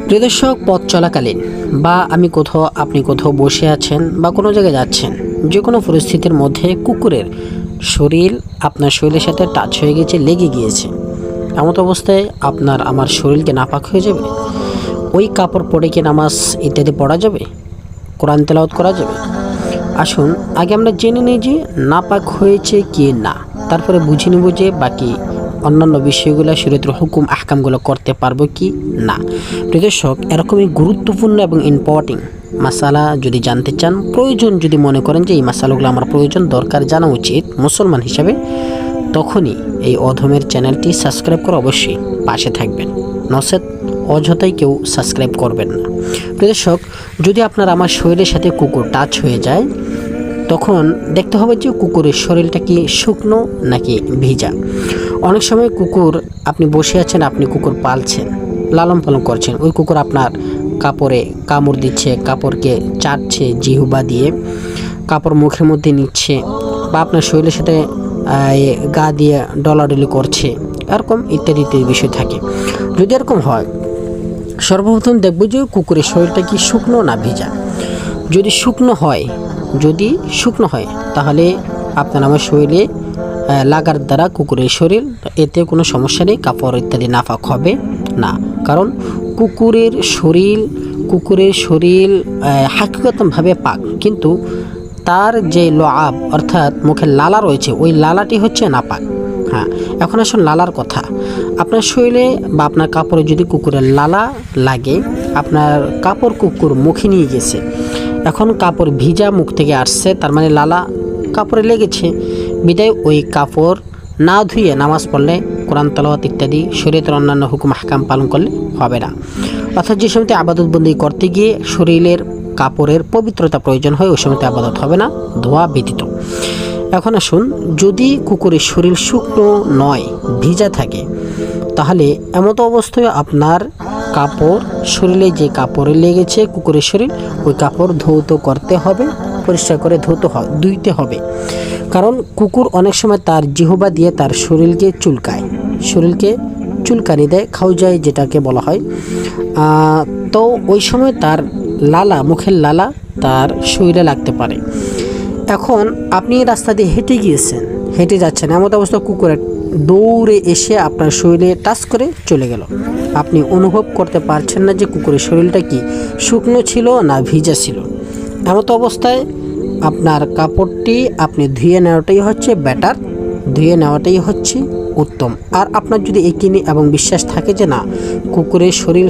প্রিয় দর্শক, পথ চলাকালীন বা আপনি কোথাও বসে আছেন বা কোনো জায়গায় যাচ্ছেন, যে কোনো পরিস্থিতির মধ্যে কুকুরের শরীর আপনার শরীরের সাথে টাচ হয়ে গেছে, লেগে গিয়েছে। এমত অবস্থায় আমার শরীরকে নাপাক হয়ে যাবে? ওই কাপড় পরে কি নামাজ ইত্যাদি পড়া যাবে? কোরআন তেলাওয়াত করা যাবে? আসুন আগে আমরা জেনে নিই যে নাপাক হয়েছে কি না, তারপরে বুঝে নেব যে বাকি অন্যান্য বিষয়গুলো, শরীয়তের হুকুম আহকামগুলো করতে পারবো কি না। প্রিয় দর্শক, এরকমই গুরুত্বপূর্ণ এবং ইম্পর্টেন্ট মাসালা যদি জানতে চান, প্রয়োজন যদি মনে করেন যে এই মাসালাগুলো আমার প্রয়োজন, দরকার, জানা উচিত মুসলমান হিসাবে, তখনই এই অধমের চ্যানেলটি সাবস্ক্রাইব করে অবশ্যই পাশে থাকবেন। নচেত অযথাই কেউ সাবস্ক্রাইব করবেন না। প্রিয় দর্শক, যদি আমার শরীরের সাথে কুকুর টাচ হয়ে যায়, তখন দেখতে হবে যে কুকুরের শরীরটা কি শুকনো নাকি ভিজা। অনেক সময় কুকুর, আপনি বসে আছেন, আপনি কুকুর পালছেন, লালন পালন করছেন, ওই কুকুর আপনার কাপড়ে কামড় দিচ্ছে, কাপড়কে চাটছে জিহুবা দিয়ে, কাপড় মুখের মধ্যে নিচ্ছে, বা আপনার শরীরের সাথে গা দিয়ে ডলাডলি করছে, এরকম ইত্যাদি ইত্যাদি বিষয় থাকে। যদি এরকম হয়, সর্বপ্রথম দেখব যে কুকুরের শরীরটা কি শুকনো না ভিজা। যদি শুকনো হয় তাহলে আমার শরীরে লাগার দ্বারা কুকুরের শরীর, এতে কোনো সমস্যা নেই, কাপড় ইত্যাদি নাপাক হবে না। কারণ কুকুরের শরীর হাকিকতভাবে পাক, কিন্তু তার যে লোআব অর্থাৎ মুখের লালা রয়েছে, ওই লালাটি হচ্ছে নাপাক। হ্যাঁ, এখন আসুন লালার কথা। আপনার শরীরে বা আপনার কাপড়ে যদি কুকুরের লালা লাগে, আপনার কাপড় কুকুর মুখে নিয়ে গেছে, এখন কাপড় ভিজা, মুখ থেকে আসছে, তার মানে লালা কাপড়ে লেগেছে, বিদায় ওই কাপড় না ধুয়ে নামাজ পড়লে, কোরআন তেলাওয়াত ইত্যাদি শরীয়তের অন্যান্য হুকুম আহকাম পালন করলে হবে না। অর্থাৎ যে সময়তে আবাদতবন্দি করতে গিয়ে শরীরের কাপড়ের পবিত্রতা প্রয়োজন হয়, ওই সময়তে আবাদত হবে না, ধোয়া ব্যতীত। এখন আসুন, যদি কুকুরের শরীর শুকনো নয়, ভিজা থাকে, তাহলে এমতো অবস্থায় আপনার কাপড়, শরীরে যে কাপড়ে লেগেছে কুকুরের শরীর, ওই কাপড় ধৌত করতে হবে, পরিষ্কার করে ধুইতে হবে। কারণ কুকুর অনেক সময় তার জিহবা দিয়ে তার শরীরকে চুলকানি দেয়, খাওয়ায় যেটাকে বলা হয়। তো ওই সময় তার লালা, মুখের লালা তার শরীরে লাগতে পারে। এখন আপনি রাস্তা দিয়ে হেঁটে যাচ্ছেন, এমন অবস্থা কুকুর দৌড়ে এসে আপনার শরীরে টাচ করে চলে গেল। আপনি অনুভব করতে পারছেন না যে কুকুরের শরীরটা কি শুকনো ছিল না ভিজা ছিল। এমতো অবস্থায় আপনার কাপড়টি আপনি ধুয়ে নেওয়াটাই হচ্ছে বেটার, ধুয়ে নেওয়াটাই হচ্ছে উত্তম। আর আপনার যদি একিনি এবং বিশ্বাস থাকে যে না, কুকুরের শরীর